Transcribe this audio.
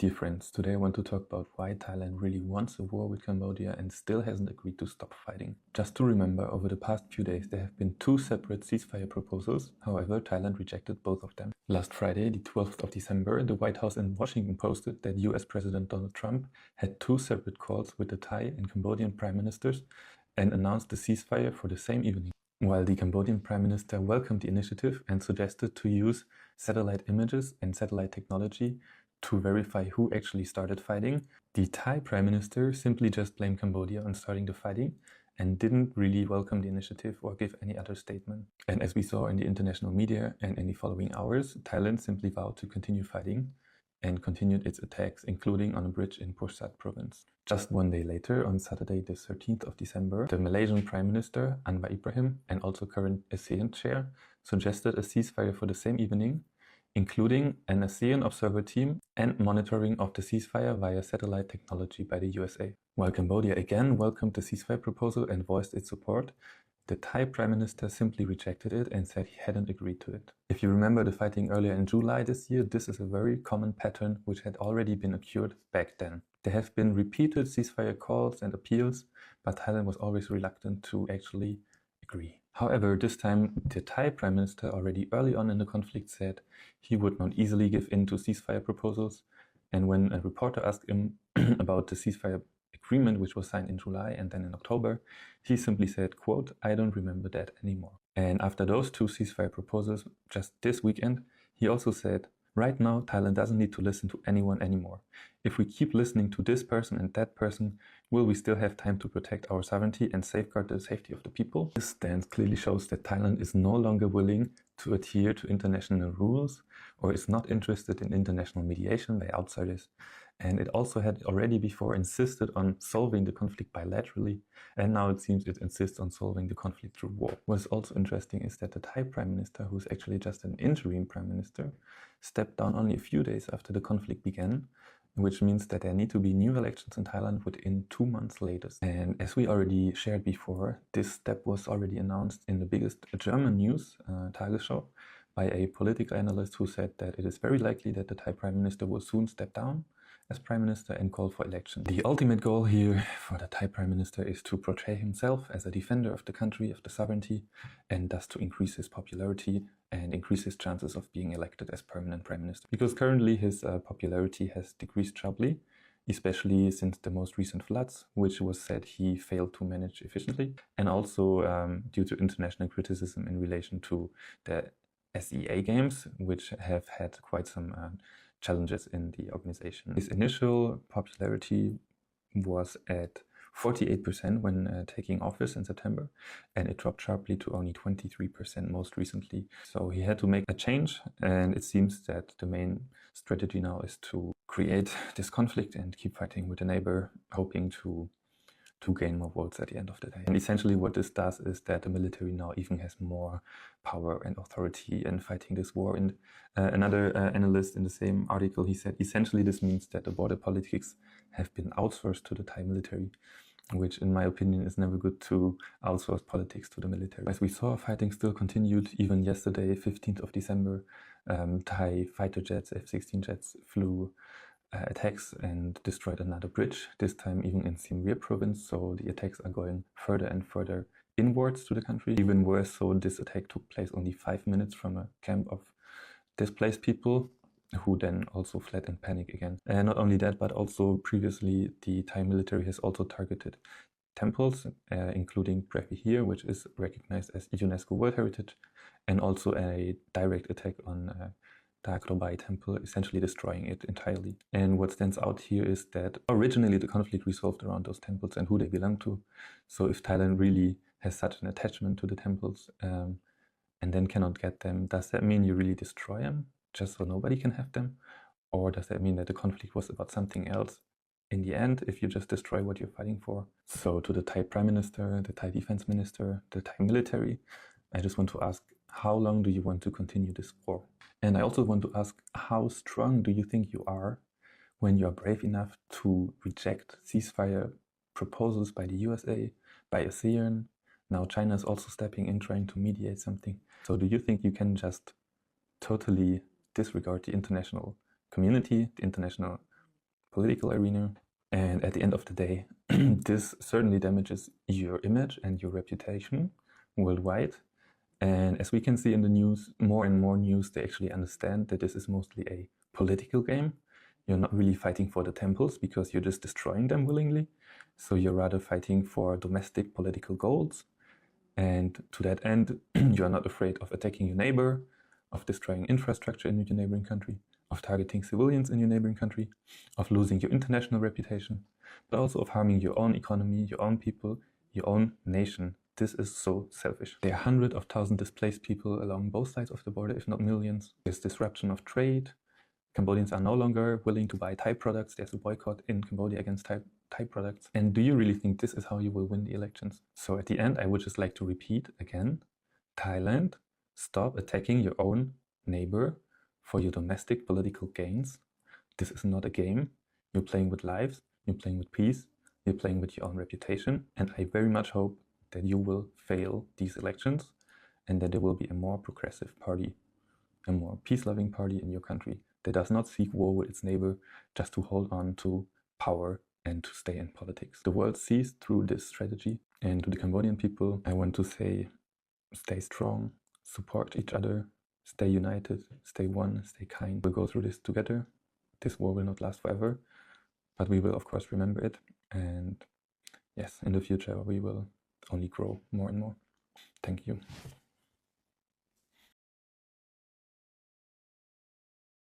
Dear friends, today I want to talk about why Thailand really wants a war with Cambodia and still hasn't agreed to stop fighting. Just to remember, over the past few days there have been two separate ceasefire proposals. However, Thailand rejected both of them. Last Friday, the 12th of December, the White House in Washington posted that US President Donald Trump had two separate calls with the Thai and Cambodian prime ministers and announced a ceasefire for the same evening. While the Cambodian Prime Minister welcomed the initiative and suggested to use satellite images and satellite technology to verify who actually started fighting, the Thai Prime Minister simply just blamed Cambodia on starting the fighting and didn't really welcome the initiative or give any other statement. And as we saw in the international media and in the following hours, Thailand simply vowed to continue fighting and continued its attacks, including on a bridge in Pursat province. Just one day later, on Saturday the 13th of December, the Malaysian Prime Minister, Anwar Ibrahim, and also current ASEAN chair, suggested a ceasefire for the same evening, including an ASEAN observer team and monitoring of the ceasefire via satellite technology by the USA. While Cambodia again welcomed the ceasefire proposal and voiced its support, the Thai Prime Minister simply rejected it and said he hadn't agreed to it. If you remember the fighting earlier in July this year, this is a very common pattern which had already been occurred back then. There have been repeated ceasefire calls and appeals, but Thailand was always reluctant to actually agree. However, this time the Thai Prime Minister already early on in the conflict said he would not easily give in to ceasefire proposals, and when a reporter asked him about the ceasefire agreement which was signed in July and then in October, he simply said, quote, "I don't remember that anymore." And after those two ceasefire proposals just this weekend, he also said, "Right now, Thailand doesn't need to listen to anyone anymore. If we keep listening to this person and that person, will we still have time to protect our sovereignty and safeguard the safety of the people?" This stance clearly shows that Thailand is no longer willing to adhere to international rules or is not interested in international mediation by outsiders. And it also had already before insisted on solving the conflict bilaterally, and now it seems it insists on solving the conflict through war. What's also interesting is that the Thai Prime Minister, who's actually just an interim Prime Minister, stepped down only a few days after the conflict began, which means that there need to be new elections in Thailand within 2 months latest. And as we already shared before, this step was already announced in the biggest German news, Tagesschau, by a political analyst who said that it is very likely that the Thai Prime Minister will soon step down as Prime Minister and call for election. The ultimate goal here for the Thai Prime Minister is to portray himself as a defender of the country, of the sovereignty, and thus to increase his popularity and increase his chances of being elected as permanent Prime Minister. Because currently his popularity has decreased sharply, especially since the most recent floods, which was said he failed to manage efficiently, and also due to international criticism in relation to the SEA Games, which have had quite some challenges in the organization. His initial popularity was at 48% when taking office in September, and it dropped sharply to only 23% most recently. So he had to make a change, and it seems that the main strategy now is to create this conflict and keep fighting with the neighbor, hoping to gain more votes at the end of the day. And essentially what this does is that the military now even has more power and authority in fighting this war. And another analyst in the same article, he said, essentially this means that the border politics have been outsourced to the Thai military, which in my opinion is never good to outsource politics to the military. As we saw, fighting still continued even yesterday, 15th of December. Thai fighter jets, F-16 jets, flew attacks and destroyed another bridge, this time even in Siem Reap province, so the attacks are going further and further inwards to the country. Even worse, so this attack took place only 5 minutes from a camp of displaced people, who then also fled in panic again. And not only that, but also previously the Thai military has also targeted temples, including Preah Vihear, which is recognized as UNESCO World Heritage, and also a direct attack on Thakrobai temple, essentially destroying it entirely. And what stands out here is that originally the conflict resolved around those temples and who they belong to. So if Thailand really has such an attachment to the temples and then cannot get them, does that mean you really destroy them just so nobody can have them? Or does that mean that the conflict was about something else in the end if you just destroy what you're fighting for? So to the Thai Prime Minister, the Thai Defense Minister, the Thai military, I just want to ask, how long do you want to continue this war? And I also want to ask, how strong do you think you are when you are brave enough to reject ceasefire proposals by the USA, by ASEAN? Now China is also stepping in, trying to mediate something. So do you think you can just totally disregard the international community, the international political arena. And at the end of the day, this certainly damages your image and your reputation worldwide. And as we can see in the news, more and more news, they actually understand that this is mostly a political game. You're not really fighting for the temples because you're just destroying them willingly. So you're rather fighting for domestic political goals. And to that end, you are not afraid of attacking your neighbor, of destroying infrastructure in your neighboring country, of targeting civilians in your neighboring country, of losing your international reputation, but also of harming your own economy, your own people, your own nation. This is so selfish. There are hundreds of thousands displaced people along both sides of the border, if not millions. There's disruption of trade. Cambodians are no longer willing to buy Thai products. There's a boycott in Cambodia against Thai products. And do you really think this is how you will win the elections? So at the end, I would just like to repeat again, Thailand, stop attacking your own neighbor for your domestic political gains. This is not a game. You're playing with lives, you're playing with peace, you're playing with your own reputation. And I very much hope that you will fail these elections and that there will be a more progressive party, a more peace-loving party in your country that does not seek war with its neighbor just to hold on to power and to stay in politics. The world sees through this strategy. And to the Cambodian people, I want to say, stay strong, support each other, stay united, stay one, stay kind. We'll go through this together. This war will not last forever, but we will of course remember it. And yes, in the future we will only grow more and more. Thank you.